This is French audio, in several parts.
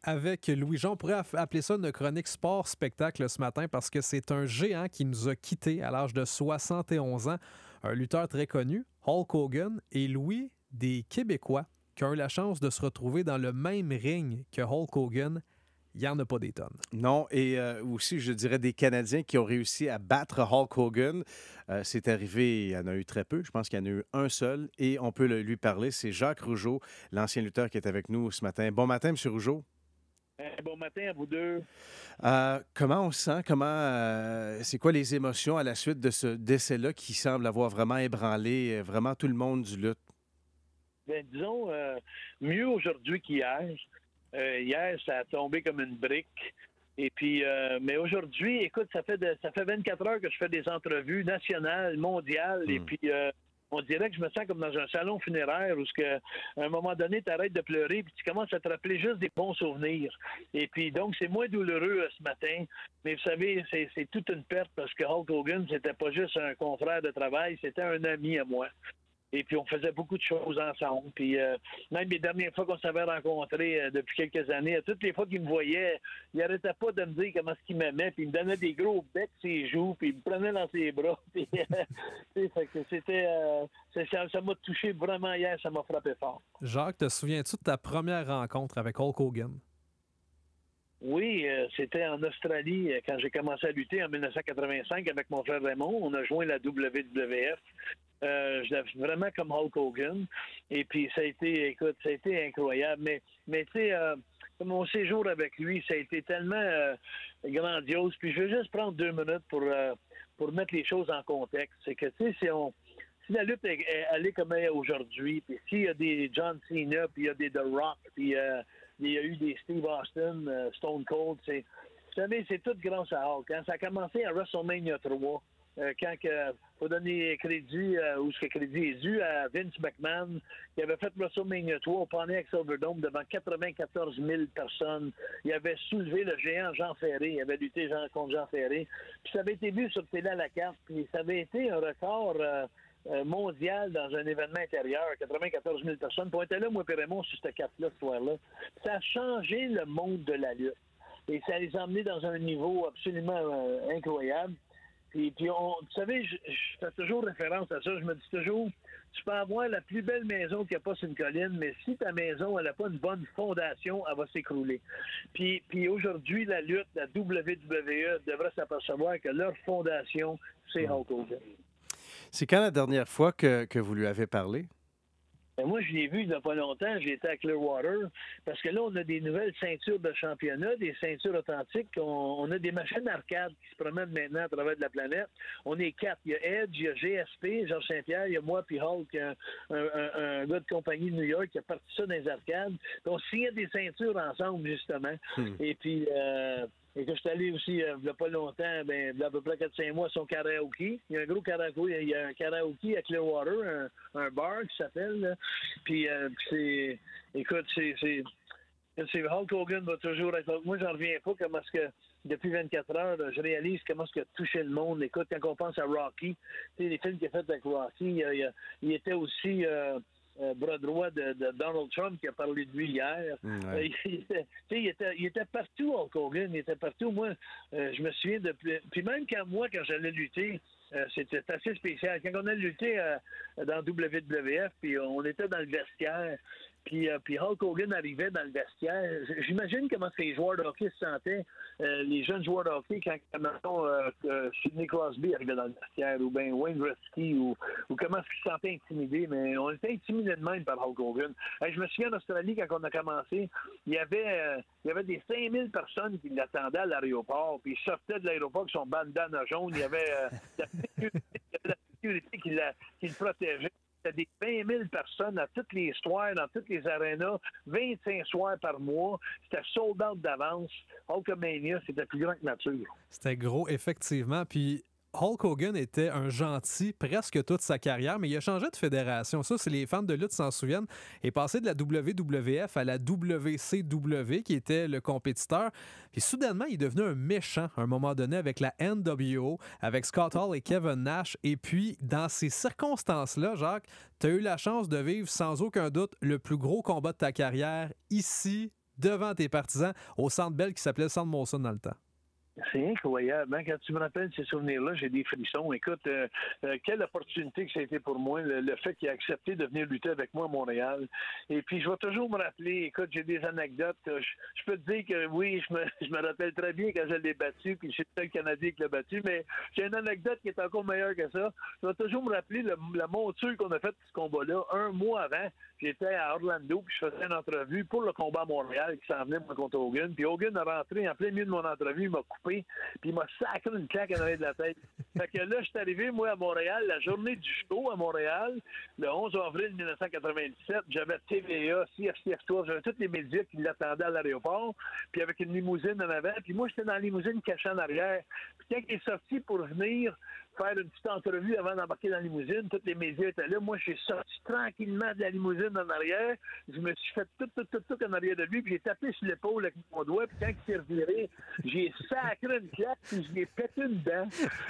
avec Louis-Jean. On pourrait appeler ça une chronique sport-spectacle ce matin parce que c'est un géant qui nous a quittés à l'âge de 71 ans, un lutteur très connu, Hulk Hogan, et Louis, des Québécois qui ont eu la chance de se retrouver dans le même ring que Hulk Hogan. Il n'y en a pas des tonnes. Non, et aussi, je dirais, des Canadiens qui ont réussi à battre Hulk Hogan. C'est arrivé, il y en a eu très peu. Je pense qu'il y en a eu un seul. Et on peut lui parler. C'est Jacques Rougeau, l'ancien lutteur qui est avec nous ce matin. Bon matin, M. Rougeau. Bon matin à vous deux. Comment on se sent? C'est quoi les émotions à la suite de ce décès-là qui semble avoir vraiment ébranlé vraiment tout le monde du lutte? Ben, disons, mieux aujourd'hui qu'hier. Hier, ça a tombé comme une brique. Et puis, mais aujourd'hui, écoute, ça fait 24 heures que je fais des entrevues nationales, mondiales, et puis on dirait que je me sens comme dans un salon funéraire où, à un moment donné, tu arrêtes de pleurer puis tu commences à te rappeler juste des bons souvenirs. Et puis, donc, c'est moins douloureux ce matin. Mais vous savez, c'est toute une perte parce que Hulk Hogan, c'était pas juste un confrère de travail, c'était un ami à moi. Et puis, on faisait beaucoup de choses ensemble. Puis, même les dernières fois qu'on s'avait rencontrés depuis quelques années, toutes les fois qu'il me voyait, il n'arrêtait pas de me dire comment est-ce qu'il m'aimait. Puis, il me donnait des gros becs sur ses joues. Puis, il me prenait dans ses bras. Puis, fait que c'était... ça m'a touché vraiment hier. Ça m'a frappé fort. Jacques, te souviens-tu de ta première rencontre avec Hulk Hogan? Oui, c'était en Australie quand j'ai commencé à lutter en 1985 avec mon frère Raymond. On a joint la WWF. Vraiment comme Hulk Hogan. Et puis, ça a été incroyable. Mais tu sais, mon séjour avec lui, ça a été tellement grandiose. Puis, je vais juste prendre 2 minutes pour mettre les choses en contexte. C'est que, tu sais, si la lutte est allée comme elle est aujourd'hui, puis s'il y a des John Cena, puis il y a des The Rock, puis il y a eu des Steve Austin, Stone Cold, vous savez, c'est tout grâce à Hulk. Quand ça a commencé à WrestleMania 3, quand il faut donner crédit, ou ce que crédit est dû à Vince McMahon, qui avait fait WrestleMania 3 au Pontiac Silverdome devant 94 000 personnes. Il avait soulevé le géant Jean Ferré. Il avait lutté contre Jean Ferré. Puis ça avait été vu sur télé à la carte. Puis ça avait été un record mondial dans un événement intérieur. 94 000 personnes. Puis on était là, moi et Raymond, sur cette carte-là, ce soir-là. Ça a changé le monde de la lutte. Et ça les a emmenés dans un niveau absolument incroyable. Puis vous savez, je fais toujours référence à ça. Je me dis toujours, tu peux avoir la plus belle maison qu'il n'y a pas sur une colline, mais si ta maison, elle n'a pas une bonne fondation, elle va s'écrouler. Puis aujourd'hui, la lutte, la WWE devrait s'apercevoir que leur fondation, c'est Hulk Hogan. C'est quand la dernière fois que vous lui avez parlé? Ben moi, je l'ai vu il n'y a pas longtemps. J'étais à Clearwater parce que là, on a des nouvelles ceintures de championnat, des ceintures authentiques. On a des machines arcade qui se promènent maintenant à travers de la planète. On est 4. Il y a Edge, il y a GSP, Georges Saint-Pierre, il y a moi puis Hulk, un gars de compagnie de New York qui a parti ça dans les arcades. Puis on signait des ceintures ensemble, justement. Et puis... Et que je suis allé aussi, il n'y a pas longtemps, il y a à peu près 4-5 mois, à son karaoké. Il y a un gros karaoké, il y a un karaoké à Clearwater, un bar qui s'appelle. Là. Puis écoute, c'est Hulk Hogan va toujours être... Moi, j'en reviens pas comment est-ce que, depuis 24 heures, je réalise comment est-ce qu'il a touché le monde. Écoute, quand on pense à Rocky, tu sais, les films qu'il a fait avec Rocky, il était aussi... bras droit de Donald Trump qui a parlé de lui hier. Ouais. Il était partout, Hulk Hogan. Il était partout. Moi, je me souviens de... Puis même quand j'allais lutter, c'était assez spécial. Quand on a lutté dans WWF, puis on était dans le vestiaire, puis Hulk Hogan arrivait dans le vestiaire. J'imagine comment ces joueurs de hockey se sentaient, les jeunes joueurs de hockey, quand Sidney Crosby arrivait dans le vestiaire, ou bien Wayne Gretzky, ou comment est-ce qu'ils se sentaient intimidés. Mais on était intimidés de même par Hulk Hogan. Je me souviens en Australie, quand on a commencé, il y avait des 5000 personnes qui l'attendaient à l'aéroport, puis ils sortaient de l'aéroport avec son bandana jaune. Il y avait la sécurité qui le protégeait. C'était des 20 000 personnes à toutes les soirs, dans toutes les arénas, 25 soirs par mois. C'était sold out d'avance. Hulkamania, c'était plus grand que nature. C'était gros, effectivement. Puis Hulk Hogan était un gentil presque toute sa carrière, mais il a changé de fédération. Ça, c'est les fans de lutte s'en souviennent. Il est passé de la WWF à la WCW, qui était le compétiteur. Puis soudainement, il est devenu un méchant à un moment donné avec la NWO, avec Scott Hall et Kevin Nash. Et puis, dans ces circonstances-là, Jacques, tu as eu la chance de vivre sans aucun doute le plus gros combat de ta carrière ici, devant tes partisans au Centre Bell qui s'appelait Centre Molson dans le temps. C'est incroyable. Hein? Quand tu me rappelles ces souvenirs-là, j'ai des frissons. Écoute, quelle opportunité que ça a été pour moi, le fait qu'il a accepté de venir lutter avec moi à Montréal. Et puis, je vais toujours me rappeler, écoute, j'ai des anecdotes. Je peux te dire que oui, je me rappelle très bien quand je l'ai battu, puis c'est le Canadien qui l'a battu, mais j'ai une anecdote qui est encore meilleure que ça. Je vais toujours me rappeler la monture qu'on a faite de ce combat-là. Un mois avant, j'étais à Orlando, puis je faisais une entrevue pour le combat à Montréal qui s'en venait moi, contre Hogan. Puis Hogan a rentré en plein milieu de mon entrevue, il m'a coupé. Puis il m'a sacré une claque en arrière de la tête. Fait que là, je suis arrivé, moi, à Montréal, la journée du show à Montréal, le 11 avril 1997. J'avais TVA, CFCF3, j'avais tous les médias qui l'attendaient à l'aéroport, puis avec une limousine en avant. Puis moi, j'étais dans la limousine cachée en arrière. Puis quand il est sorti pour venir faire une petite entrevue avant d'embarquer dans la limousine, tous les médias étaient là. Moi, j'ai sorti tranquillement de la limousine en arrière. Je me suis fait tout en arrière de lui, puis j'ai tapé sur l'épaule avec mon doigt, puis quand il s'est reviré, j'ai sacré une claque, puis je l'ai pété une dent.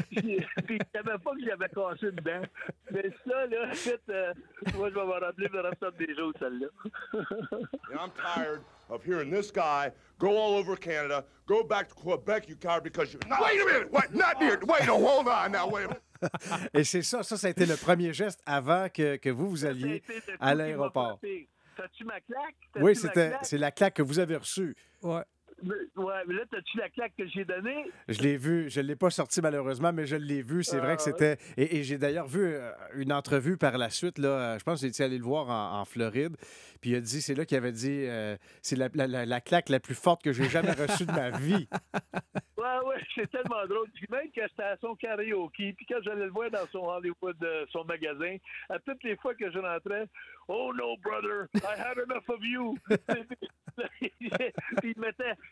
Puis je savais pas que j'avais cassé une dent. Mais ça, là, moi, je vais me rappeler le restant des jours, celle-là. I'm tired of hearing this guy go all over Canada, go back to Quebec, you coward, because you... No, wait a minute! Wait, not here! Wait, no, hold on now, wait a minute! Et c'est ça a été le premier geste avant que vous alliez à l'aéroport. T'as-tu ma claque? Oui, c'est la claque que vous avez reçue. Ouais. Ouais, mais là, t'as-tu la claque que j'ai donnée? Je l'ai vue. Je ne l'ai pas sortie malheureusement, mais je l'ai vue. C'est vrai que c'était... Et j'ai d'ailleurs vu une entrevue par la suite. Là, je pense que j'étais allé le voir en Floride. Puis il a dit, c'est là qu'il avait dit, c'est la claque la plus forte que j'ai jamais reçue de ma vie. Ouais, c'est tellement drôle. Puis même quand j'étais à son karaoke, puis quand j'allais le voir dans son Hollywood, son magasin, à toutes les fois que je rentrais, « Oh no, brother, I had enough of you! » Puis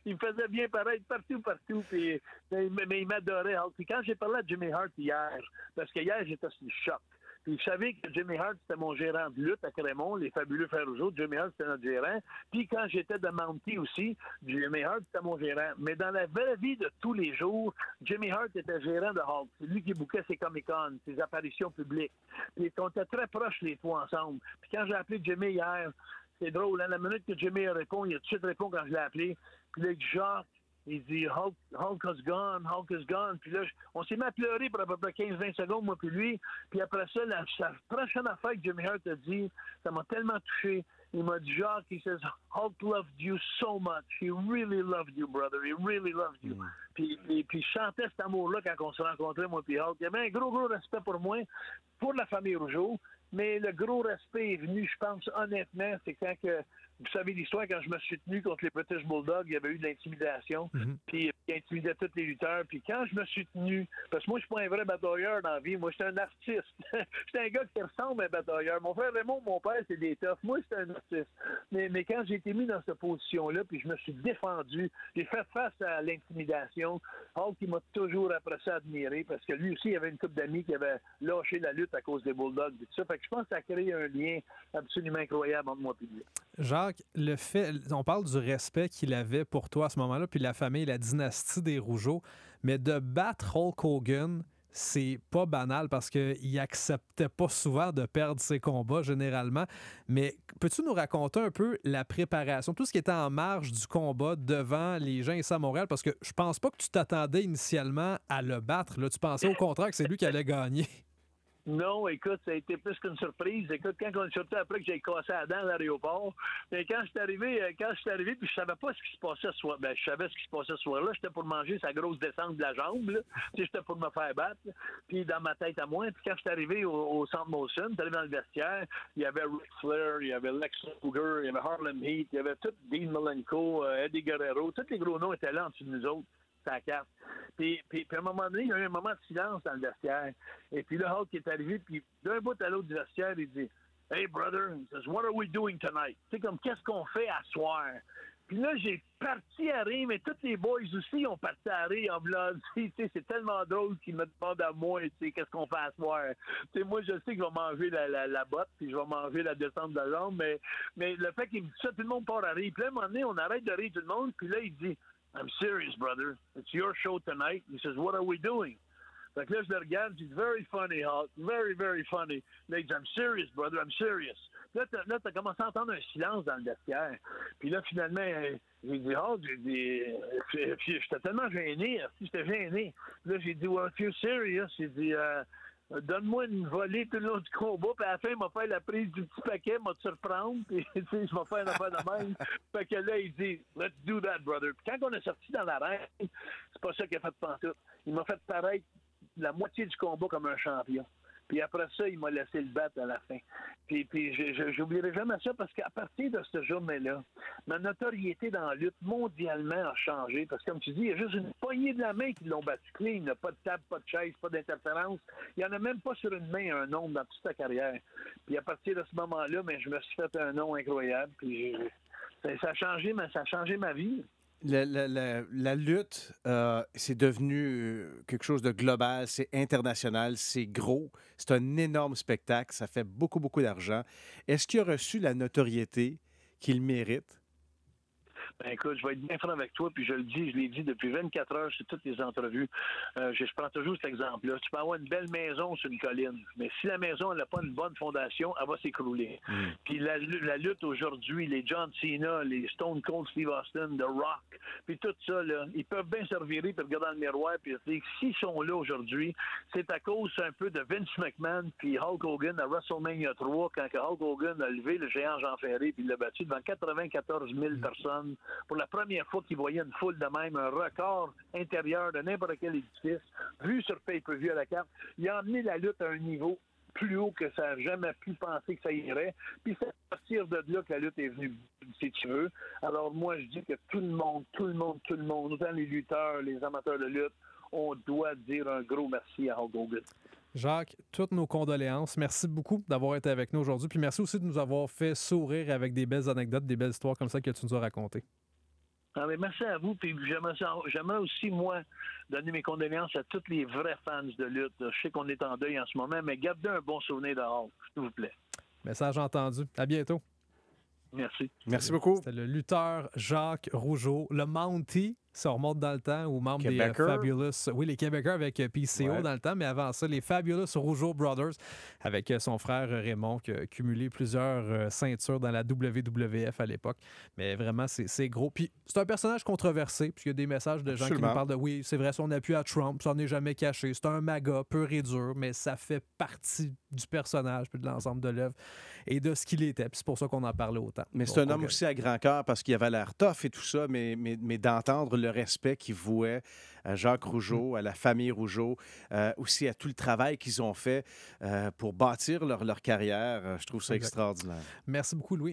il me faisait bien paraître partout. Puis, mais il m'adorait. Puis quand j'ai parlé à Jimmy Hart hier, parce que hier, j'étais sur le choc. Puis vous savez que Jimmy Hart, c'était mon gérant de lutte à Crémont, les fabuleux frères Rougeau. Jimmy Hart, c'était notre gérant. Puis quand j'étais de Mountie aussi, Jimmy Hart, c'était mon gérant. Mais dans la vraie vie de tous les jours, Jimmy Hart était gérant de Hulk. C'est lui qui bouquait ses Comic-Con, ses apparitions publiques. Puis on était très proches les trois ensemble. Puis quand j'ai appelé Jimmy hier, c'est drôle, hein? La minute que Jimmy répond, il a tout de suite répondu quand je l'ai appelé. Puis là, Jacques, il dit Hulk is gone. Puis là, on s'est mis à pleurer pour à peu près 15-20 secondes, moi puis lui. Puis après ça, la prochaine affaire que Jimmy Hart a dit, ça m'a tellement touché. Il m'a dit, Jacques, il says, Hulk loved you so much. He really loved you, brother. He really loved you. Puis je chantais cet amour-là quand on se rencontrait, moi puis Hulk. Il y avait un gros respect pour moi, pour la famille Rougeau. Mais le gros respect est venu, je pense, honnêtement, c'est quand que, vous savez l'histoire, quand je me suis tenu contre les British Bulldogs, il y avait eu de l'intimidation, puis il intimidait tous les lutteurs. Puis quand je me suis tenu, parce que moi, je suis pas un vrai batailleur dans la vie, moi, j'étais un artiste. J'étais un gars qui ressemble à un batailleur. Mon frère Raymond, mon père, c'est des toughs. Moi, j'étais un artiste. Mais quand j'ai été mis dans cette position-là, puis je me suis défendu, j'ai fait face à l'intimidation. Hulk, il m'a toujours après ça admiré, parce que lui aussi, il avait une couple d'amis qui avaient lâché la lutte à cause des Bulldogs et tout ça. Fait que je pense que ça a créé un lien absolument incroyable entre moi et lui. Jacques, on parle du respect qu'il avait pour toi à ce moment-là, puis la famille, la dynastie des Rougeau, mais de battre Hulk Hogan, c'est pas banal parce qu'il acceptait pas souvent de perdre ses combats généralement. Mais peux-tu nous raconter un peu la préparation, tout ce qui était en marge du combat devant les gens ici à Montréal? Parce que je pense pas que tu t'attendais initialement à le battre. Là, tu pensais au contraire que c'est lui qui allait gagner. Non, écoute, ça a été plus qu'une surprise. Écoute, quand on est sorti après que j'ai cassé la dent à l'aéroport, mais quand je suis arrivé, puis je savais pas ce qui se passait ce soir. Ben, je savais ce qui se passait ce soir-là. J'étais pour manger sa grosse descente de la jambe, là. Tu sais, j'étais pour me faire battre. Puis dans ma tête à moi, puis quand je suis arrivé au Centre Molson, j'étais arrivé dans le vestiaire, il y avait Ric Flair, il y avait Lex Luger, il y avait Harlem Heat, il y avait tout Dean Malenko, Eddie Guerrero, tous les gros noms étaient là en dessous de nous autres. Sa carte. Puis à un moment donné, il y a eu un moment de silence dans le vestiaire. Et puis là, Hulk est arrivé, puis d'un bout à l'autre du vestiaire, il dit « Hey, brother, he says, what are we doing tonight? » Tu sais, comme, qu'est-ce qu'on fait à soir? Puis là, j'ai parti à rire, mais tous les boys aussi ont parti à rire en voulant dire, tu sais, c'est tellement drôle qu'ils me demandent à moi, tu sais, qu'est-ce qu'on fait à soir? Tu sais, moi, je sais que je vais manger la botte, puis je vais manger la descente de la jambe, mais le fait qu'il me dit ça, tout le monde part à rire. Puis là, à un moment donné, on arrête de rire tout le monde, puis là, il dit I'm serious, brother. It's your show tonight. He says, what are we doing? Fait que là, je le regarde, je dis, very funny, Hulk. Very, very funny. Là, il dit, I'm serious, brother, I'm serious. Là, t'as commencé à entendre un silence dans le vestiaire. Puis là, finalement, j'ai dit, puis j'étais tellement gêné, j'étais gêné. Là, j'ai dit, well, if you're serious, j'ai dit, donne-moi une volée tout le long du combat, puis à la fin, il m'a fait la prise du petit paquet, m'a surprendre, puis tu sais, je m'a fait une affaire de même. Fait que là, il dit, let's do that, brother. Puis quand on est sorti dans l'arène, c'est pas ça qu'il a fait pantoute. Il m'a fait paraître la moitié du combat comme un champion. Puis après ça, il m'a laissé le battre à la fin. Puis j'oublierai jamais ça parce qu'à partir de cette journée-là, ma notoriété dans la lutte mondialement a changé. Parce que comme tu dis, il y a juste une poignée de la main qui l'ont battu clean. Il n'y a pas de table, pas de chaise, pas d'interférence. Il n'y en a même pas sur une main un nombre dans toute sa carrière. Puis à partir de ce moment-là, je me suis fait un nom incroyable. Puis ça a changé ma vie. La lutte, c'est devenu quelque chose de global, c'est international, c'est gros, c'est un énorme spectacle, ça fait beaucoup, beaucoup d'argent. Est-ce qu'il a reçu la notoriété qu'il mérite? Ben écoute, je vais être bien franc avec toi, puis je l'ai dit depuis 24 heures sur toutes les entrevues. Je prends toujours cet exemple-là. Tu peux avoir une belle maison sur une colline, mais si la maison n'a pas une bonne fondation, elle va s'écrouler. Puis la lutte aujourd'hui, les John Cena, les Stone Cold Steve Austin, The Rock, puis tout ça, là, ils peuvent bien se revirer puis regarder dans le miroir puis dire que s'ils sont là aujourd'hui, c'est à cause un peu de Vince McMahon puis Hulk Hogan à WrestleMania 3, quand Hulk Hogan a levé le géant Jean Ferré puis il l'a battu devant 94 000 personnes. Pour la première fois qu'il voyait une foule de même, un record intérieur de n'importe quel édifice, vu sur pay-per-view à la carte, il a emmené la lutte à un niveau plus haut que ça n'a jamais pu penser que ça irait. Puis c'est à partir de là que la lutte est venue, si tu veux. Alors moi, je dis que tout le monde, autant les lutteurs, les amateurs de lutte, on doit dire un gros merci à Hulk Hogan. Jacques, toutes nos condoléances. Merci beaucoup d'avoir été avec nous aujourd'hui. Puis merci aussi de nous avoir fait sourire avec des belles anecdotes, des belles histoires comme ça que tu nous as racontées. Ah, mais merci à vous. Puis j'aimerais aussi, moi, donner mes condoléances à tous les vrais fans de lutte. Je sais qu'on est en deuil en ce moment, mais gardez un bon souvenir de Hulk, s'il vous plaît. Message entendu. À bientôt. Merci. Merci beaucoup. C'était le lutteur Jacques Rougeau, le Mountie. Ça remonte dans le temps, aux membres des Fabulous. Oui, les Québécois avec PCO dans le temps, mais avant ça, les Fabulous Rougeau Brothers avec son frère Raymond qui a cumulé plusieurs ceintures dans la WWF à l'époque. Mais vraiment, c'est gros. Puis c'est un personnage controversé, puisqu'il y a des messages de gens qui nous parlent de oui, c'est vrai, son appui à Trump, ça n'est jamais caché. C'est un MAGA pur et dur, mais ça fait partie du personnage puis de l'ensemble de l'œuvre et de ce qu'il était. Puis c'est pour ça qu'on en parlait autant. Mais c'est un homme aussi à grand cœur parce qu'il avait l'air tough et tout ça, mais d'entendre le respect qu'il vouait à Jacques Rougeau, à la famille Rougeau, aussi à tout le travail qu'ils ont fait pour bâtir leur carrière. Je trouve ça extraordinaire. Merci beaucoup, Louis.